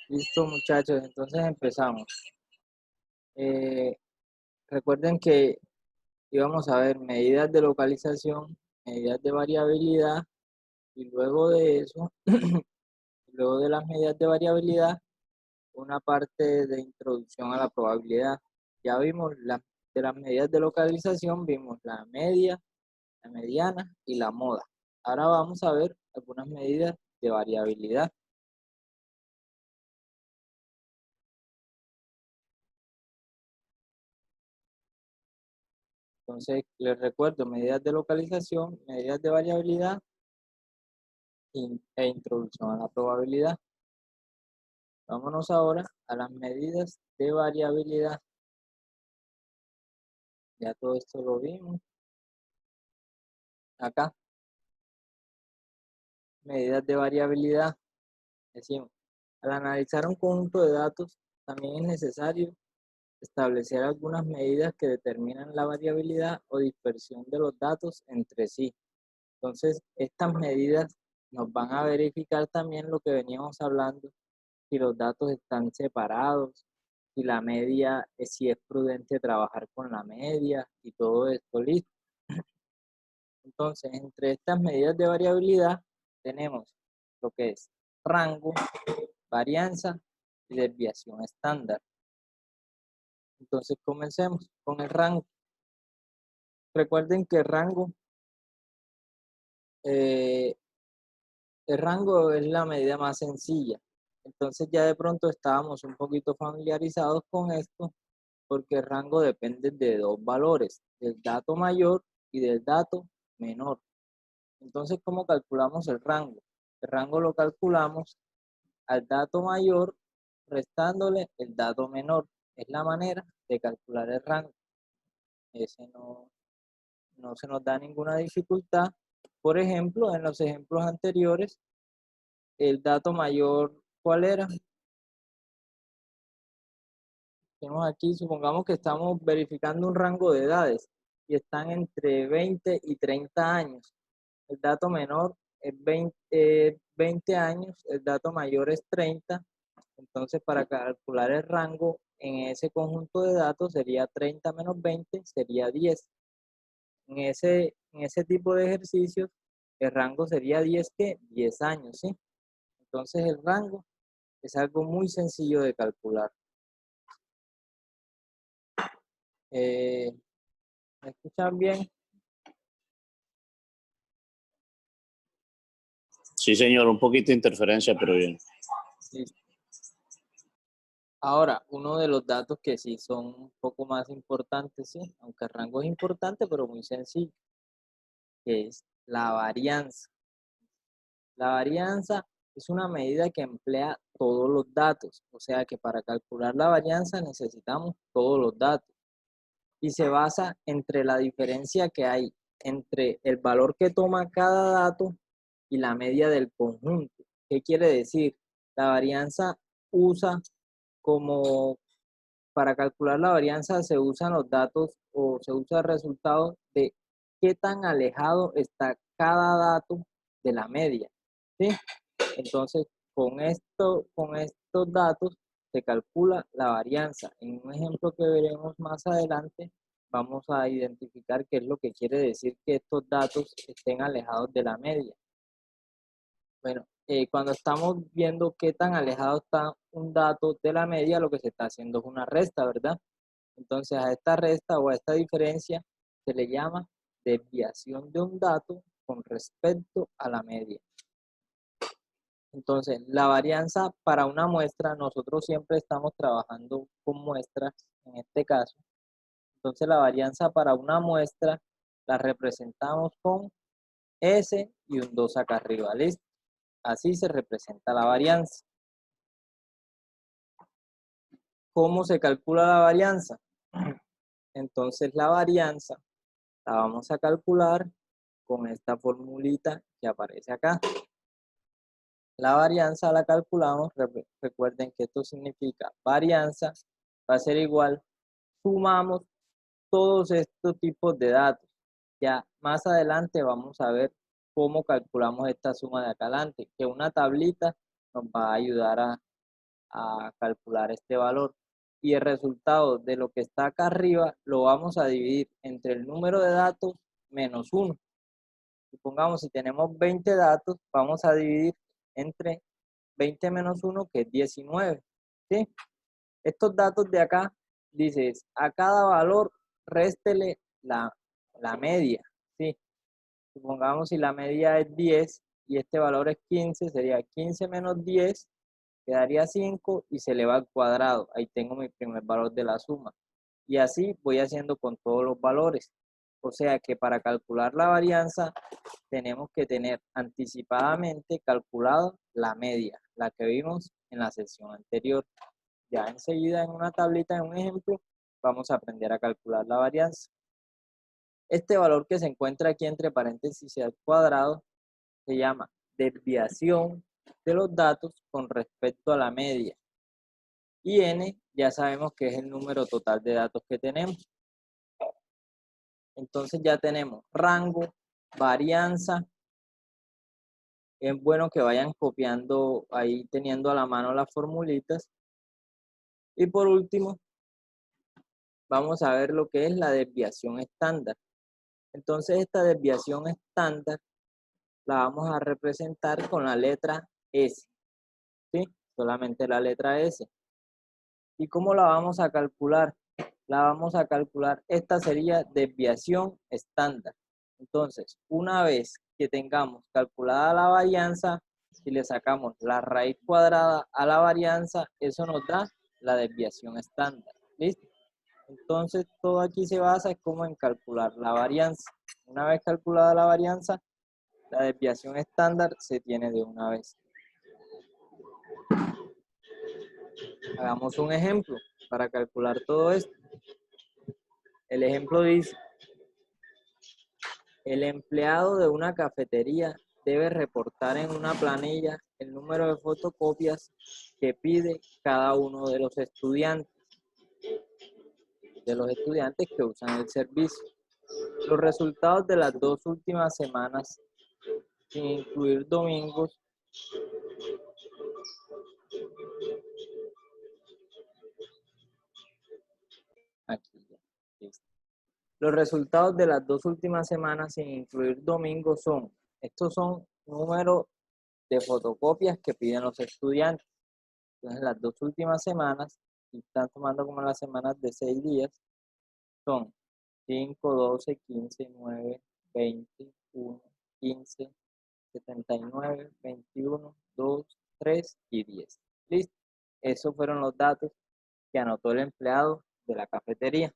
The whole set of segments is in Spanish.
Listo, muchachos, entonces empezamos. Eh, Recuerden que íbamos a ver medidas de localización, medidas de variabilidad y luego de eso, luego de las medidas de variabilidad, una parte de introducción a la probabilidad. Ya vimos de las medidas de localización, vimos la media, la mediana y la moda. Ahora vamos a ver algunas medidas de variabilidad. Entonces, les recuerdo medidas de localización, medidas de variabilidad e introducción a la probabilidad. Vámonos ahora a las medidas de variabilidad. Ya todo esto lo vimos. Acá, medidas de variabilidad. Decimos, al analizar un conjunto de datos, también es necesario establecer algunas medidas que determinan la variabilidad o dispersión de los datos entre sí. Entonces, estas medidas nos van a verificar también lo que veníamos hablando, si los datos están separados, si la media, si es prudente trabajar con la media y todo esto, listo. Entonces, entre estas medidas de variabilidad tenemos lo que es rango, varianza y desviación estándar. Entonces, comencemos con el rango. Recuerden que eh, el rango es la medida más sencilla. Entonces, ya de pronto estábamos un poquito familiarizados con esto, porque el rango depende de dos valores, del dato mayor y del dato menor. Entonces, ¿cómo calculamos el rango? El rango lo calculamos al dato mayor restándole el dato menor. Es la manera de calcular el rango. Ese no se nos da ninguna dificultad. Por ejemplo, en los ejemplos anteriores, el dato mayor, ¿cuál era? Tenemos aquí, supongamos que estamos verificando un rango de edades y están entre 20 y 30 años. El dato menor es 20 años, el dato mayor es 30. Entonces, para calcular el rango en ese conjunto de datos sería 30 menos 20, sería 10. En ese tipo de ejercicios, el rango sería 10, ¿qué? 10 años, ¿sí? Entonces, el rango es algo muy sencillo de calcular. Eh, ¿Me escuchan bien? Sí, señor, un poquito de interferencia, pero bien. Sí. Ahora, uno de los datos que sí son un poco más importantes, sí, aunque el rango es importante, pero muy sencillo, que es la varianza. La varianza es una medida que emplea todos los datos, o sea que para calcular la varianza necesitamos todos los datos y se basa entre la diferencia que hay entre el valor que toma cada dato y la media del conjunto. ¿Qué quiere decir? La varianza usa como para calcular la varianza se usan los datos o se usa el resultado de qué tan alejado está cada dato de la media, ¿sí? Entonces, con estos datos se calcula la varianza. En un ejemplo que veremos más adelante, vamos a identificar qué es lo que quiere decir que estos datos estén alejados de la media. Bueno, cuando estamos viendo qué tan alejado está un dato de la media, lo que se está haciendo es una resta, ¿verdad? Entonces, a esta resta o a esta diferencia se le llama desviación de un dato con respecto a la media. Entonces, la varianza para una muestra, nosotros siempre estamos trabajando con muestras, en este caso. Entonces, la varianza para una muestra la representamos con S y un 2 acá arriba, ¿listo? Así se representa la varianza. ¿Cómo se calcula la varianza? Entonces, la varianza la vamos a calcular con esta formulita que aparece acá. La varianza la calculamos, recuerden que esto significa varianza, va a ser igual, sumamos todos estos tipos de datos. Ya más adelante vamos a ver cómo calculamos esta suma de acá adelante, que una tablita nos va a ayudar a calcular este valor. Y el resultado de lo que está acá arriba lo vamos a dividir entre el número de datos menos 1. Supongamos si tenemos 20 datos, vamos a dividir entre 20 menos 1, que es 19. ¿Sí? Estos datos de acá, dices, a cada valor réstele la media. ¿Sí? Supongamos si la media es 10 y este valor es 15, sería 15 menos 10, quedaría 5 y se eleva al cuadrado. Ahí tengo mi primer valor de la suma. Y así voy haciendo con todos los valores. O sea que para calcular la varianza tenemos que tener anticipadamente calculado la media, la que vimos en la sesión anterior. Ya enseguida en una tablita, en un ejemplo, vamos a aprender a calcular la varianza. Este valor que se encuentra aquí entre paréntesis y al cuadrado se llama desviación de los datos con respecto a la media. Y n ya sabemos que es el número total de datos que tenemos. Entonces ya tenemos rango, varianza. Es bueno que vayan copiando ahí, teniendo a la mano las formulitas. Y por último, vamos a ver lo que es la desviación estándar. Entonces esta desviación estándar la vamos a representar con la letra S. ¿Sí? Solamente la letra S. ¿Y cómo la vamos a calcular? La vamos a calcular, esta sería desviación estándar. Entonces, una vez que tengamos calculada la varianza, si le sacamos la raíz cuadrada a la varianza, eso nos da la desviación estándar. ¿Listo? Entonces, todo aquí se basa como en calcular la varianza. Una vez calculada la varianza, la desviación estándar se tiene de una vez. Hagamos un ejemplo para calcular todo esto. El ejemplo dice: el empleado de una cafetería debe reportar en una planilla el número de fotocopias que pide cada uno de los estudiantes que usan el servicio. Los resultados de las 2 últimas semanas, sin incluir domingos, aquí ya, listo. Los resultados de las 2 últimas semanas, sin incluir domingos, son, estos son números de fotocopias que piden los estudiantes. Entonces, las 2 últimas semanas, si están tomando como las semanas de 6 días, son 5, 12, 15, 9, 20, 1, 15, 79, 21, 2, 3 y 10. Listo. Esos fueron los datos que anotó el empleado de la cafetería.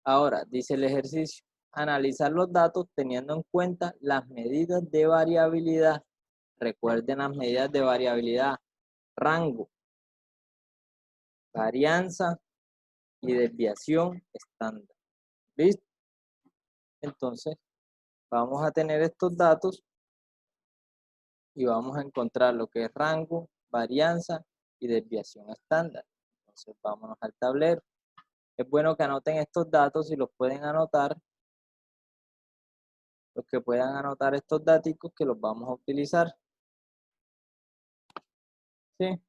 Ahora, dice el ejercicio: analizar los datos teniendo en cuenta las medidas de variabilidad. Recuerden las medidas de variabilidad: rango, varianza y desviación estándar. ¿Listo? Entonces, vamos a tener estos datos y vamos a encontrar lo que es rango, varianza y desviación estándar. Entonces, vámonos al tablero. Es bueno que anoten estos datos. Si los pueden anotar, los que puedan anotar estos datos que los vamos a utilizar. ¿Sí?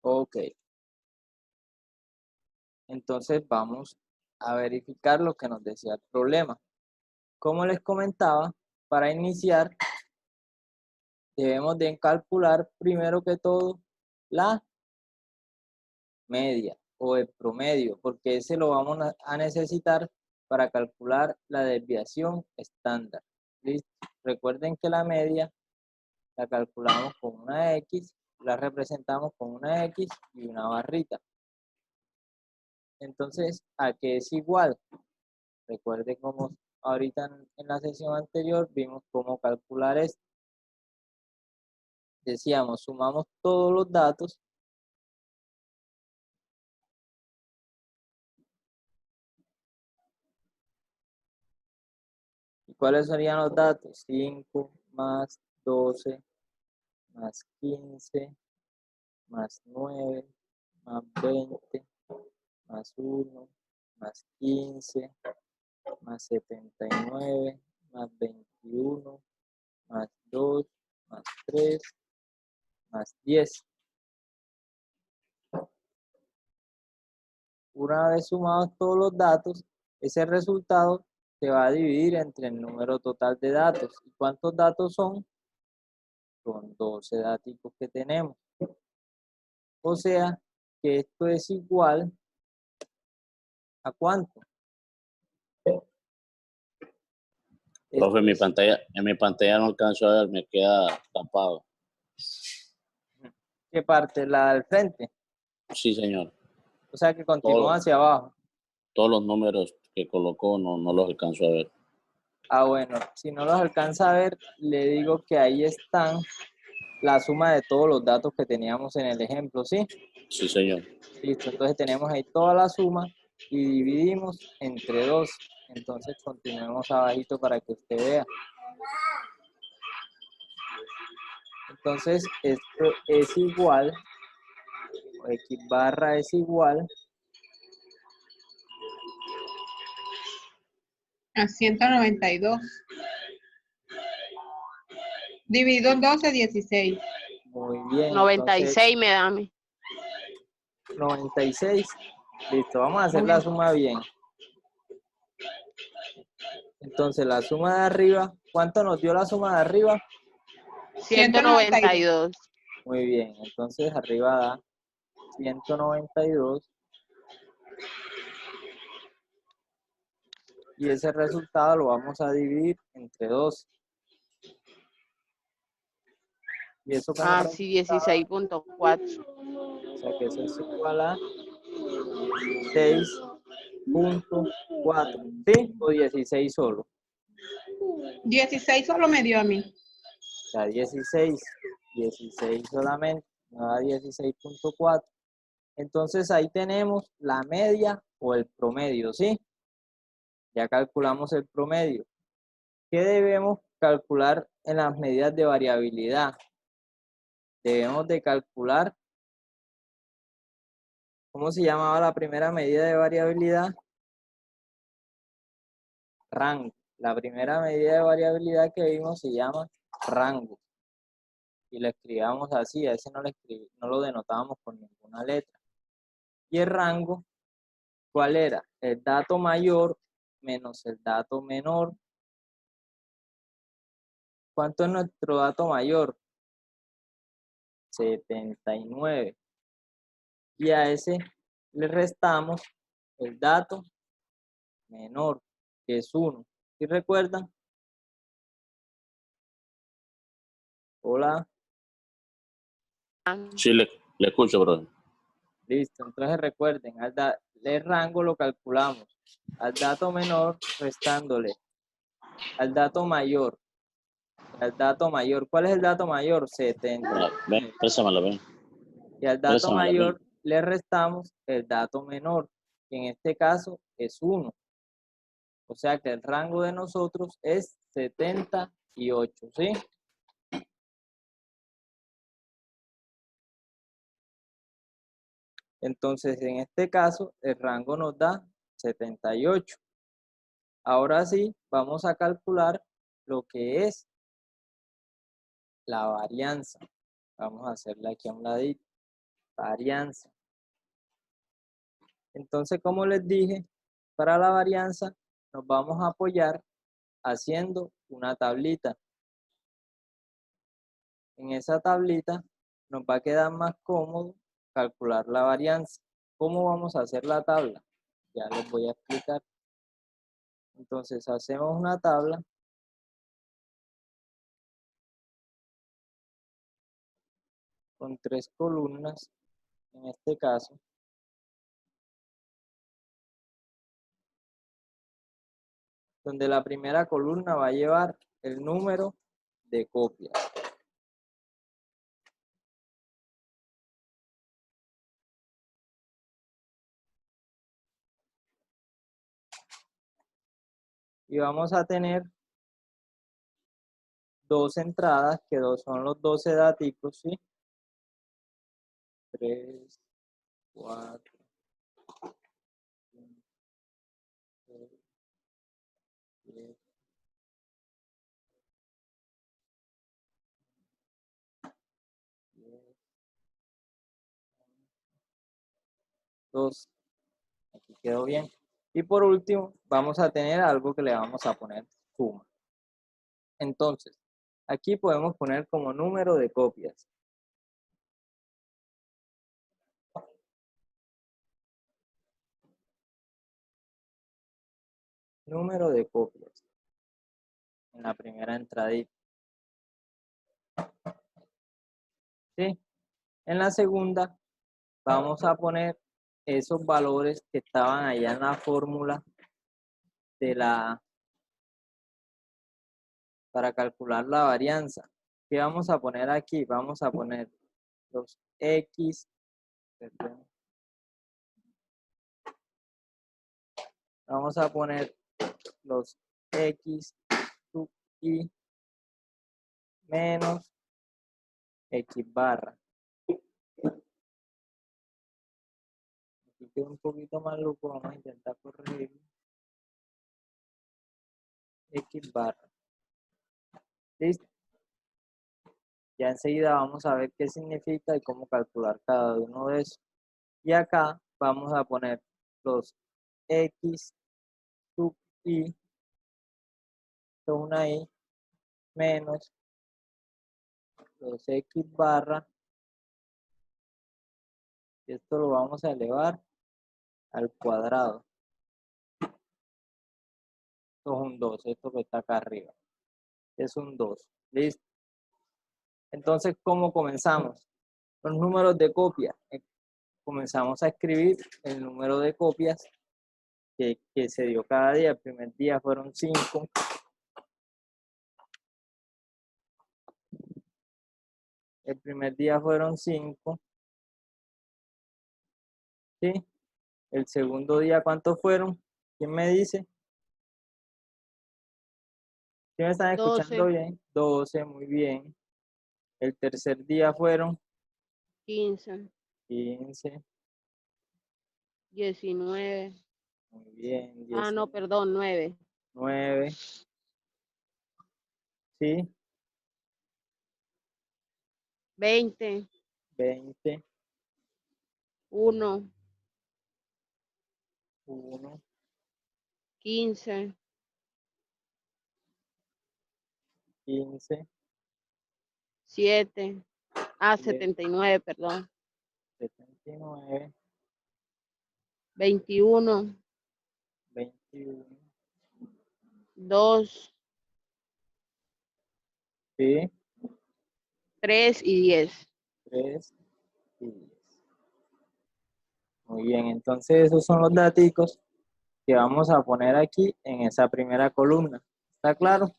Ok. Entonces vamos a verificar lo que nos decía el problema. Como les comentaba, para iniciar debemos de calcular primero que todo la media o el promedio, porque ese lo vamos a necesitar para calcular la desviación estándar. ¿Listo? Recuerden que la media la calculamos con una X, la representamos con una X y una barrita. Entonces, ¿a qué es igual? Recuerden cómo ahorita en la sesión anterior vimos cómo calcular esto. Decíamos, sumamos todos los datos ¿y cuáles serían los datos? 5 más 12 más 15 más 9 más 20 más 1 más 15 más 79, más 21, más 2, más 3, más 10. Una vez sumados todos los datos, ese resultado se va a dividir entre el número total de datos. ¿Y cuántos datos son? Son 12 datos que tenemos. O sea, que esto es igual ¿a cuánto? Profe, Esto es, en mi pantalla no alcanzo a ver, me queda tapado. ¿qué parte? La del frente. Sí, señor. O sea, que continúa Todos, hacia abajo. todos los números que colocó no los alcanzo a ver. Ah, bueno, si no los alcanza a ver, le digo que ahí están la suma de todos los datos que teníamos en el ejemplo, ¿sí? Sí, señor. Listo, entonces tenemos ahí toda la suma y dividimos entre 2. Entonces continuemos abajito para que usted vea. Entonces esto es igual, o x barra es igual a 192. Dividido en 12, 16. muy bien. 96 me da a mí. 96. Listo, vamos a hacer la suma bien. Entonces la suma de arriba, ¿cuánto nos dio la suma de arriba? 192. Muy bien, entonces arriba da 192. Y ese resultado lo vamos a dividir entre 2. Y eso como Ah, sí, 16.4. o sea que eso es igual a 6.4. ¿Sí? O 16 solo. 16 solo me dio a mí. O sea, 16 solamente, no da 16.4. Entonces ahí tenemos la media o el promedio, ¿sí? Ya calculamos el promedio. ¿Qué debemos calcular en las medidas de variabilidad? Debemos de calcular, ¿cómo se llamaba la primera medida de variabilidad? Rango. La primera medida de variabilidad que vimos se llama rango. Y lo escribamos así, a ese no lo denotábamos con ninguna letra. Y el rango, ¿cuál era? El dato mayor menos el dato menor. ¿Cuánto es nuestro dato mayor? 79. Y a ese le restamos el dato menor, que es 1. ¿Sí recuerdan? Hola. Sí, le escucho, profe. Listo. Entonces recuerden, el rango lo calculamos al dato menor restándole al dato mayor. Al dato mayor. ¿Cuál es el dato mayor? 70. Ven, préstamela, ven. Y al dato Préstamela, ven. mayor le restamos el dato menor, que en este caso es 1. O sea que el rango de nosotros es 78, ¿sí? Entonces, en este caso, el rango nos da 78. Ahora sí, vamos a calcular lo que es la varianza. Vamos a hacerla aquí a un ladito. Varianza. Entonces, como les dije, para la varianza nos vamos a apoyar haciendo una tablita. En esa tablita nos va a quedar más cómodo calcular la varianza. ¿Cómo vamos a hacer la tabla? Ya les voy a explicar. Entonces, hacemos una tabla con 3 columnas, en este caso. Donde la primera columna va a llevar el número de copias. Y vamos a tener dos entradas, que son los 12 daticos, ¿sí? 3, 4, 5, 6, 10, 10, 2. Aquí quedó bien. Y por último, vamos a tener algo que le vamos a poner suma. Entonces, aquí podemos poner como número de copias. Número de copias. En la primera entradita. ¿Sí? En la segunda, vamos a poner esos valores que estaban allá en la fórmula de para calcular la varianza. ¿Qué vamos a poner aquí? Vamos a poner los X, perdón. Vamos a poner los X sub Y menos X barra. Aquí queda un poquito maluco, vamos a intentar corregirlo. X barra. ¿Listo? Ya enseguida vamos a ver qué significa y cómo calcular cada uno de esos. Y acá vamos a poner los X sub Y, son una Y, menos los X barra, y esto lo vamos a elevar al cuadrado. Esto es un 2, esto que está acá arriba. Es un 2. ¿Listo? Entonces, ¿cómo comenzamos? Los números de copia. Comenzamos a escribir el número de copias que se dio cada día. El primer día fueron 5. El primer día fueron 5. ¿Sí? El segundo día, ¿cuántos fueron? ¿Quién me dice? ¿Sí me están escuchando 12, bien? 12, muy bien. El tercer día fueron 15, 15, 19. muy bien. Ah, no, perdón, 9. 9, ¿sí? 20, 20, 1, 1, 15, 15, 7. Ah, 7, 79, perdón. 79, 21, 21, 2, ¿sí? 3 y 10. 3 y 10. Muy bien, entonces esos son los datos que vamos a poner aquí en esa primera columna. ¿Está claro?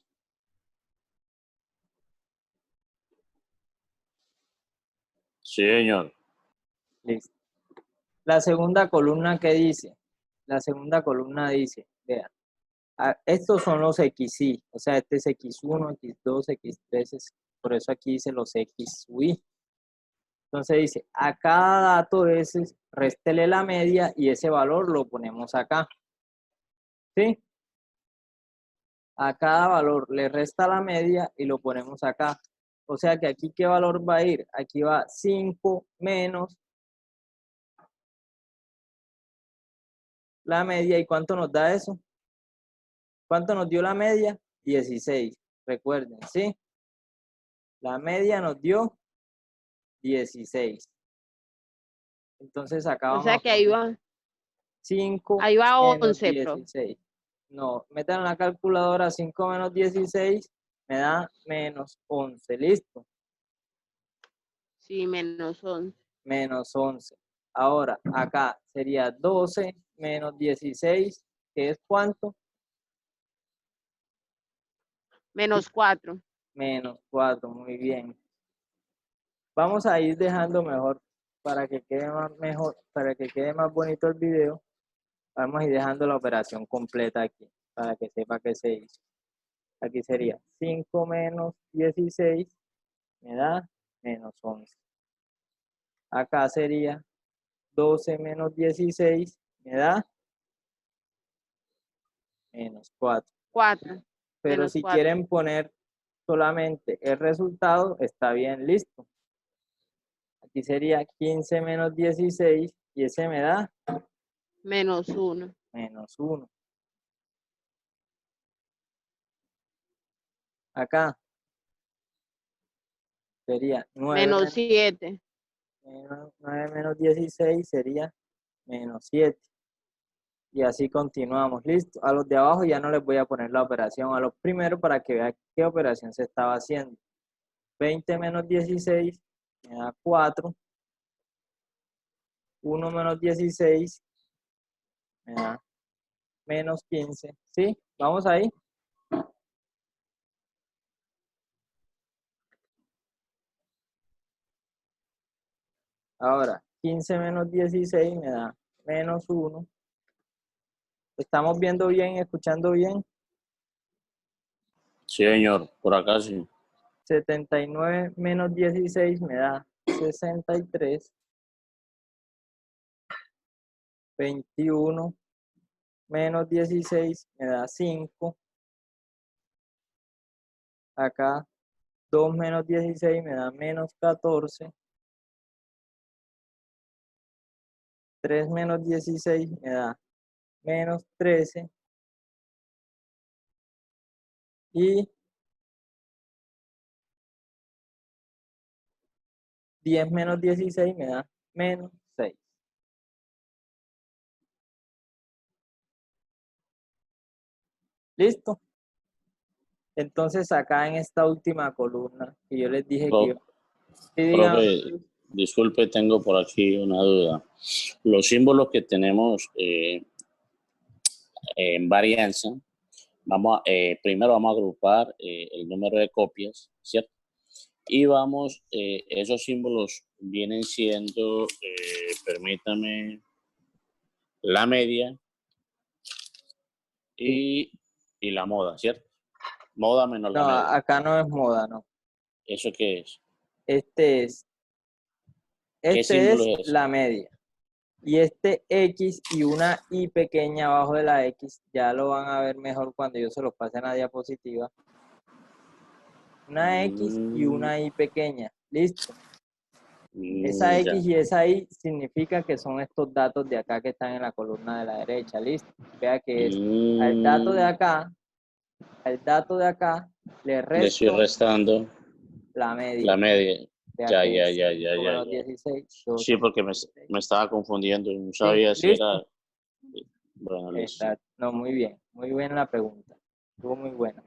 Sí, señor. Listo. La segunda columna, ¿qué dice? La segunda columna dice, vean, estos son los XY, o sea, este es X1, X2, X3, por eso aquí dice los XY. Entonces dice, a cada dato de ese, réstele la media y ese valor lo ponemos acá. ¿Sí? A cada valor le resta la media y lo ponemos acá. O sea que aquí, ¿qué valor va a ir? Aquí va 5 menos la media. ¿Y cuánto nos da eso? ¿Cuánto nos dio la media? 16. Recuerden, ¿sí? La media nos dio 16. Entonces acá O vamos a sea que ahí poner va, 5 ahí va menos 11, pro. 16. No, metan en la calculadora 5 menos 16, me da menos 11. ¿Listo? Sí, menos 11. Menos 11. Ahora, acá sería 12 menos 16, que es ¿cuánto? Menos 4. Menos 4, muy bien. Vamos a ir dejando mejor para que quede para que quede más bonito el video. Vamos a ir dejando la operación completa aquí, para que sepa qué se hizo. Aquí sería 5 menos 16, me da menos 11. Acá sería 12 menos 16, me da menos 4. 4. Pero Menos si 4. quieren poner solamente el resultado, está bien, listo. Aquí sería 15 menos 16 y ese me da Menos 1. menos 1. Acá sería 9 Menos 7. menos 16 sería menos 7. Y así continuamos. Listo. A los de abajo ya no les voy a poner la operación. A los primeros para que vean qué operación se estaba haciendo. 20 menos 16 me da 4. 1 menos 16 me da menos 15. ¿Sí? Vamos ahí. Ahora, 15 menos 16 me da menos 1. ¿Estamos viendo bien, escuchando bien? Sí, señor, por acá sí. 79 menos 16 me da 63. 21 menos 16 me da 5. Acá 2 menos 16 me da menos 14. 3 menos 16 me da menos 13. Y 10 menos 16 me da menos 6. ¿Listo? Entonces acá en esta última columna que yo les dije que Pro- iba. Sí, dígame. Profe, disculpe, tengo por aquí una duda. Los símbolos que tenemos en varianza, primero vamos a agrupar el número de copias, ¿cierto? Y esos símbolos vienen siendo, permítame, la media y la moda, ¿cierto? Moda menos la No, media. acá no es moda, no. ¿Eso qué es? Este es ¿Qué símbolo es ese? la media. Y este X y una Y pequeña abajo de la X, ya lo van a ver mejor cuando yo se los pase en la diapositiva. Una X y una Y pequeña. Listo. Esa Ya. X y esa Y significa que son estos datos de acá que están en la columna de la derecha. Listo. Vea que es al dato de acá, le Le estoy resto restando la la media. media. Vea Ya, que ya, es ya, 5 ya, menos ya. 16, 2 Sí, porque menos 16. me estaba confundiendo y no Sí, sabía si era. listo. Bueno, listo. Exacto. No, muy bien. Muy buena la pregunta. Estuvo muy buena.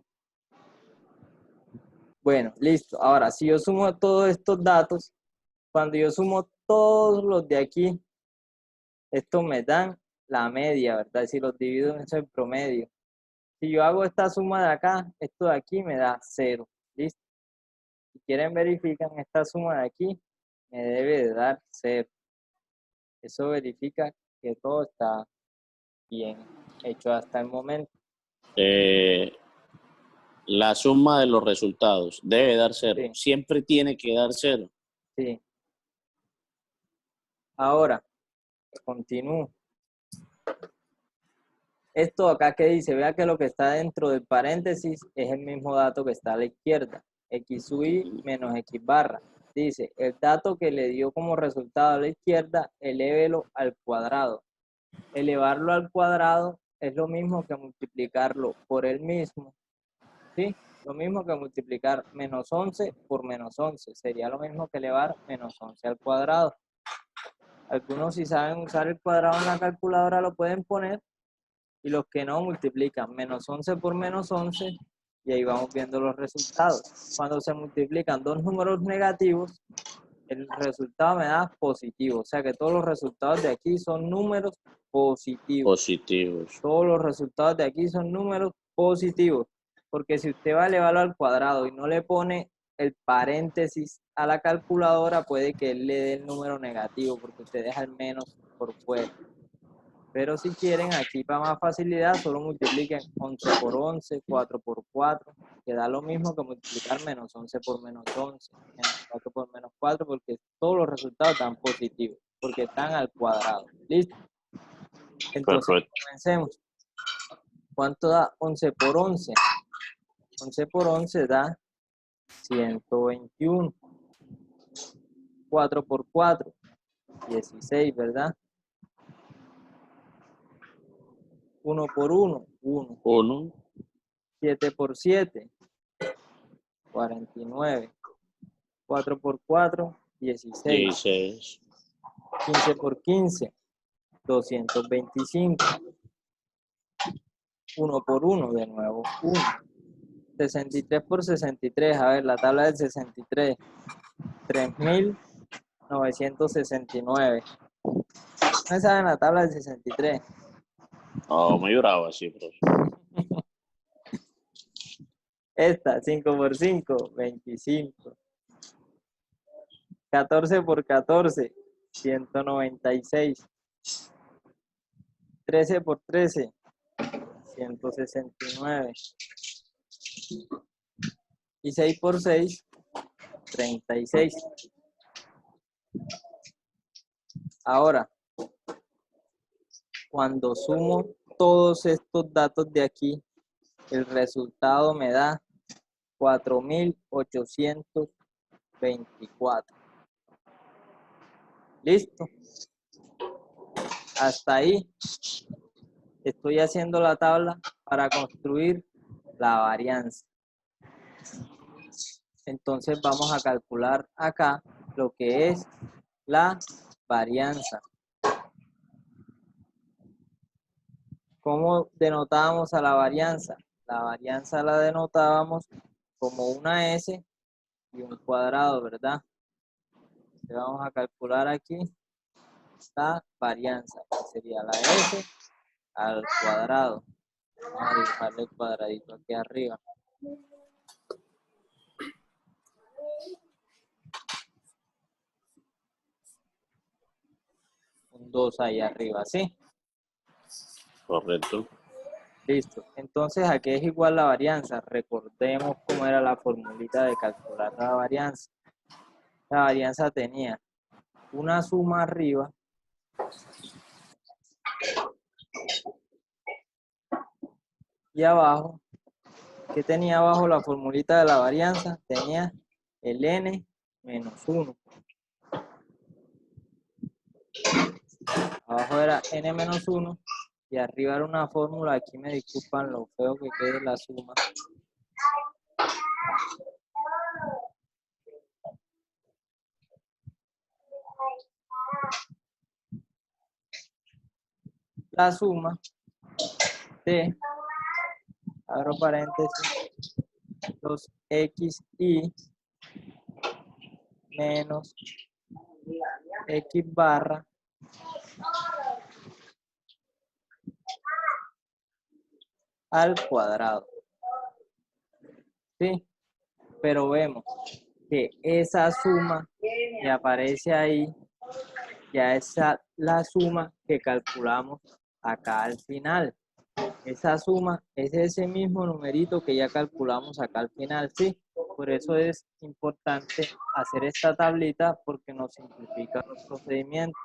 Bueno, listo. Ahora, si yo sumo todos estos datos, cuando yo sumo todos los de aquí, estos me dan la media, ¿verdad? Si los divido en ese promedio. Si yo hago esta suma de acá, esto de aquí me da 0. ¿Listo? Si quieren verifican, esta suma de aquí me debe de dar 0. Eso verifica que todo está bien hecho hasta el momento. La suma de los resultados debe dar 0. Sí, Siempre tiene que dar 0. sí. Ahora, continúo. Esto acá que dice, vea que lo que está dentro del paréntesis es el mismo dato que está a la izquierda. X sub y menos X barra. Dice, el dato que le dio como resultado a la izquierda, elévelo al cuadrado. Elevarlo al cuadrado es lo mismo que multiplicarlo por el mismo. ¿Sí? Lo mismo que multiplicar menos 11 por menos 11. Sería lo mismo que elevar menos 11 al cuadrado. Algunos si saben usar el cuadrado en la calculadora lo pueden poner. Y los que no multiplican menos 11 por menos 11 y ahí vamos viendo los resultados. Cuando se multiplican dos números negativos, el resultado me da positivo. O sea que todos los resultados de aquí son números positivos. Positivos. Todos los resultados de aquí son números positivos. Porque si usted va a elevarlo al cuadrado y no le pone el paréntesis a la calculadora, puede que él le dé el número negativo porque usted deja el menos por fuera. Pero si quieren, aquí para más facilidad, solo multipliquen 11 por 11, 4 por 4, que da lo mismo que multiplicar menos 11 por menos 11, menos 4 por menos 4, porque todos los resultados dan positivos, porque están al cuadrado. ¿Listo? Entonces, Perfecto. comencemos. ¿Cuánto da 11 por 11? 11 por 11 da 121. 4 por 4, 16, ¿verdad? 1 por 1, 1. 1, 7 por 7, 49. 4 por 4, 16. 16, 15 por 15, 225. 1 por 1, de nuevo, 1. 63 por 63, a ver, la tabla del 63. 3.969. ¿No saben la tabla del 63? oh, muy bravo así, profe. Esta, 5 por 5, 25. 14 por 14, 196. 13 por 13, 169. Y 6 por 6, 36. Ahora, cuando sumo todos estos datos de aquí, el resultado me da 4.824. ¿Listo? Hasta ahí estoy haciendo la tabla para construir la varianza. Entonces vamos a calcular acá lo que es la varianza. ¿Cómo denotábamos a la varianza? La varianza la denotábamos como una S y un cuadrado, ¿verdad? Le vamos a calcular aquí la varianza, que sería la S al cuadrado. Vamos a dibujarle el cuadradito aquí arriba. Un 2 ahí arriba, ¿sí? Correcto. Listo. Entonces, ¿a qué es igual la varianza? Recordemos cómo era la formulita de calcular la varianza. La varianza tenía una suma arriba y abajo. ¿Qué tenía abajo la formulita de la varianza? Tenía el n menos 1. Abajo era n menos 1 y arriba era una fórmula. Aquí me disculpan lo feo que quede la suma. La suma de, abro paréntesis, los xy menos x barra al cuadrado. ¿Sí? Pero vemos que esa suma que aparece ahí ya es la suma que calculamos acá al final. Esa suma es ese mismo numerito que ya calculamos acá al final, ¿sí? Por eso es importante hacer esta tablita porque nos simplifica los procedimientos.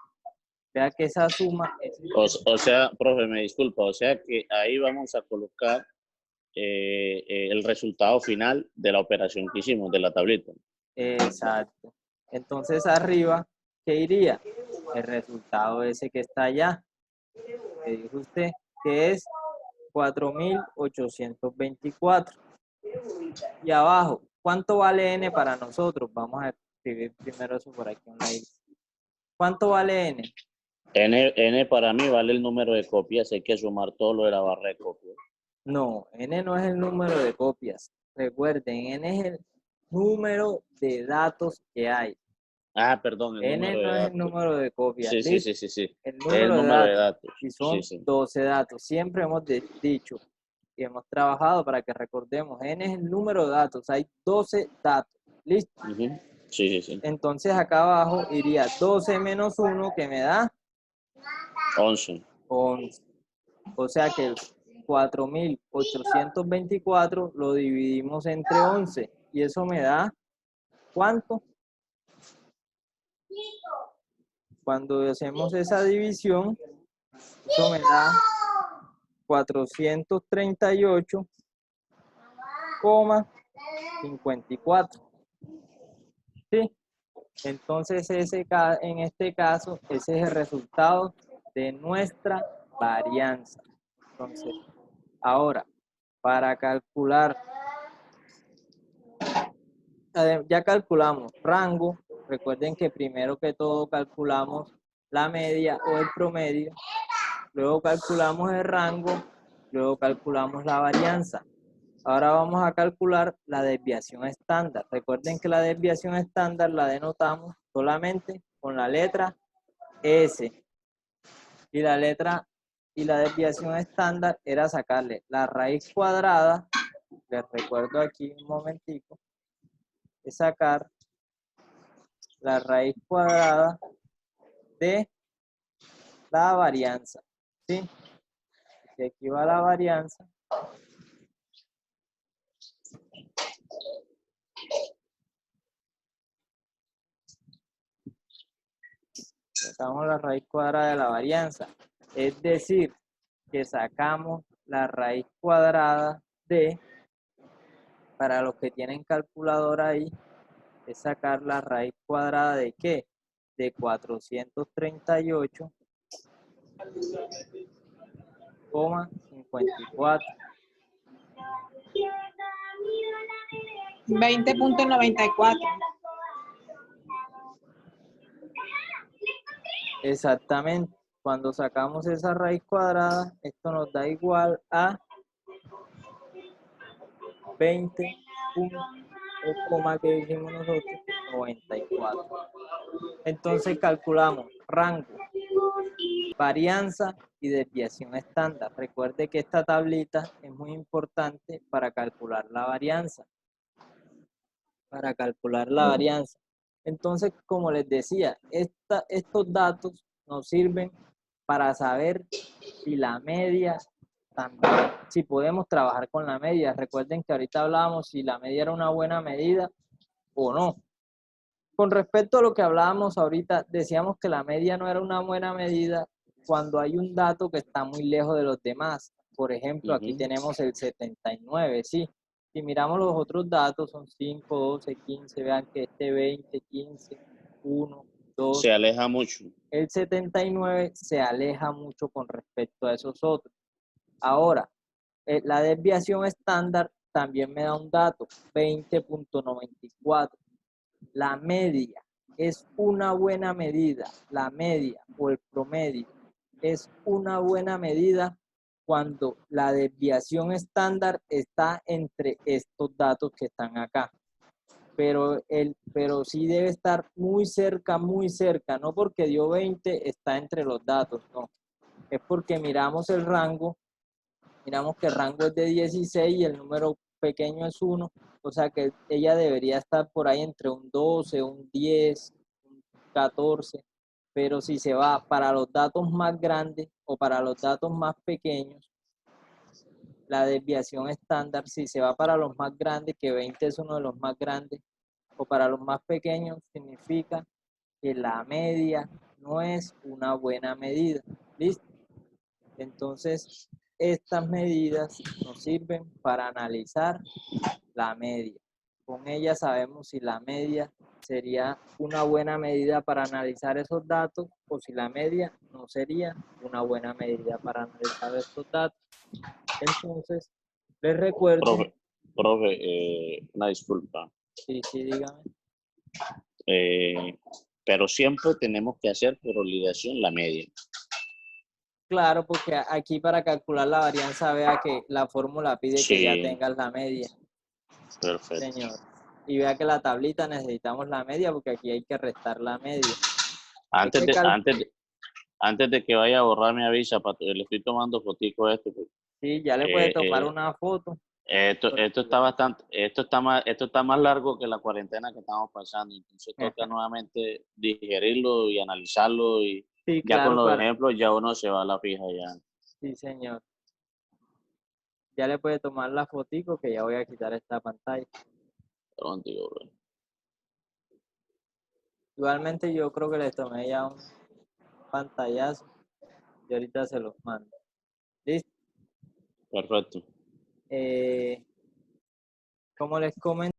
Vea que esa suma es... O sea, profe, me disculpa, o sea que ahí vamos a colocar el resultado final de la operación que hicimos, de la tablita. Exacto. Entonces arriba, ¿qué iría? El resultado ese que está allá. Que dijo usted, que es 4.824. Y abajo, ¿cuánto vale n para nosotros? Vamos a escribir primero eso por aquí. ¿Cuánto vale n? N para mí vale el número de copias, hay que sumar todo lo de la barra de copias. No, n no es el número de copias. Recuerden, n es el número de datos que hay. Ah, perdón, el n número de no es datos. el número de copias. Sí, ¿listo? sí. El El número de datos. datos. Y son Sí. 12 datos. Siempre hemos dicho y hemos trabajado para que recordemos. N es el número de datos. Hay 12 datos. ¿Listo? Uh-huh. Sí. Entonces acá abajo iría 12 menos 1 que me da 11. 11. O sea que el 4.824 lo dividimos entre 11 y eso me da ¿cuánto? Cuando hacemos esa división, eso me da 438,54. ¿Sí? Entonces, en este caso, ese es el resultado de nuestra varianza. Entonces, ahora, para calcular, ya calculamos rango. Recuerden que primero que todo calculamos la media o el promedio, luego calculamos el rango, luego calculamos la varianza. Ahora vamos a calcular la desviación estándar. Recuerden que la desviación estándar la denotamos solamente con la letra S. Y la desviación estándar era sacarle la raíz cuadrada. Les recuerdo aquí un momentico. Es sacar la raíz cuadrada de la varianza. ¿Sí? Y aquí va la varianza. Sacamos la raíz cuadrada de la varianza. Es decir, que sacamos la raíz cuadrada de, para los que tienen calculadora ahí, es sacar la raíz cuadrada de ¿qué? De 438,54. 20.94. Exactamente. Cuando sacamos esa raíz cuadrada, esto nos da igual a 20, el coma que dijimos nosotros, 94. Entonces calculamos rango, varianza y desviación estándar. Recuerde que esta tablita es muy importante para calcular la varianza. Entonces, como les decía, estos datos nos sirven para saber si la media también, si podemos trabajar con la media. Recuerden que ahorita hablábamos si la media era una buena medida o no. Con respecto a lo que hablábamos ahorita, decíamos que la media no era una buena medida cuando hay un dato que está muy lejos de los demás. Por ejemplo, aquí tenemos el 79, ¿sí? Si miramos los otros datos, son 5, 12, 15, vean que este 20, 15, 1, 2. Se aleja mucho. El 79 se aleja mucho con respecto a esos otros. Ahora, la desviación estándar también me da un dato, 20.94. La media es una buena medida, la media o el promedio es una buena medida cuando la desviación estándar está entre estos datos que están acá. Pero sí debe estar muy cerca, no porque dio 20 está entre los datos, no. Es porque miramos el rango, miramos que el rango es de 16 y el número pequeño es 1, o sea que ella debería estar por ahí entre un 12, un 10, un 14, pero si se va para los datos más grandes o para los datos más pequeños, la desviación estándar, si se va para los más grandes, que 20 es uno de los más grandes, o para los más pequeños, significa que la media no es una buena medida. ¿Listo? Entonces, estas medidas nos sirven para analizar la media. Con ellas sabemos si la media sería una buena medida para analizar esos datos o si la media no sería una buena medida para analizar estos datos. Entonces, les recuerdo... Profe, una disculpa. Sí, dígame. Pero siempre tenemos que hacer por obligación la media. Claro, porque aquí para calcular la varianza, vea que la fórmula pide que ya tengas la media. Perfecto. Señor. Y vea que la tablita necesitamos la media porque aquí hay que restar la media. Antes de que vaya a borrar mi avisa, le estoy tomando fotico a esto. Sí, ya le puede tomar una foto. Esto está más largo que la cuarentena que estamos pasando, entonces toca nuevamente digerirlo y analizarlo y sí, ya claro, con los ejemplos ya uno se va a la fija ya. Sí, señor. Ya le puede tomar la fotico que ya voy a quitar esta pantalla. Contigo, bro. Igualmente yo creo que les tomé ya un pantallazo y ahorita se los mando. ¿Listo? Perfecto. Como les comenté,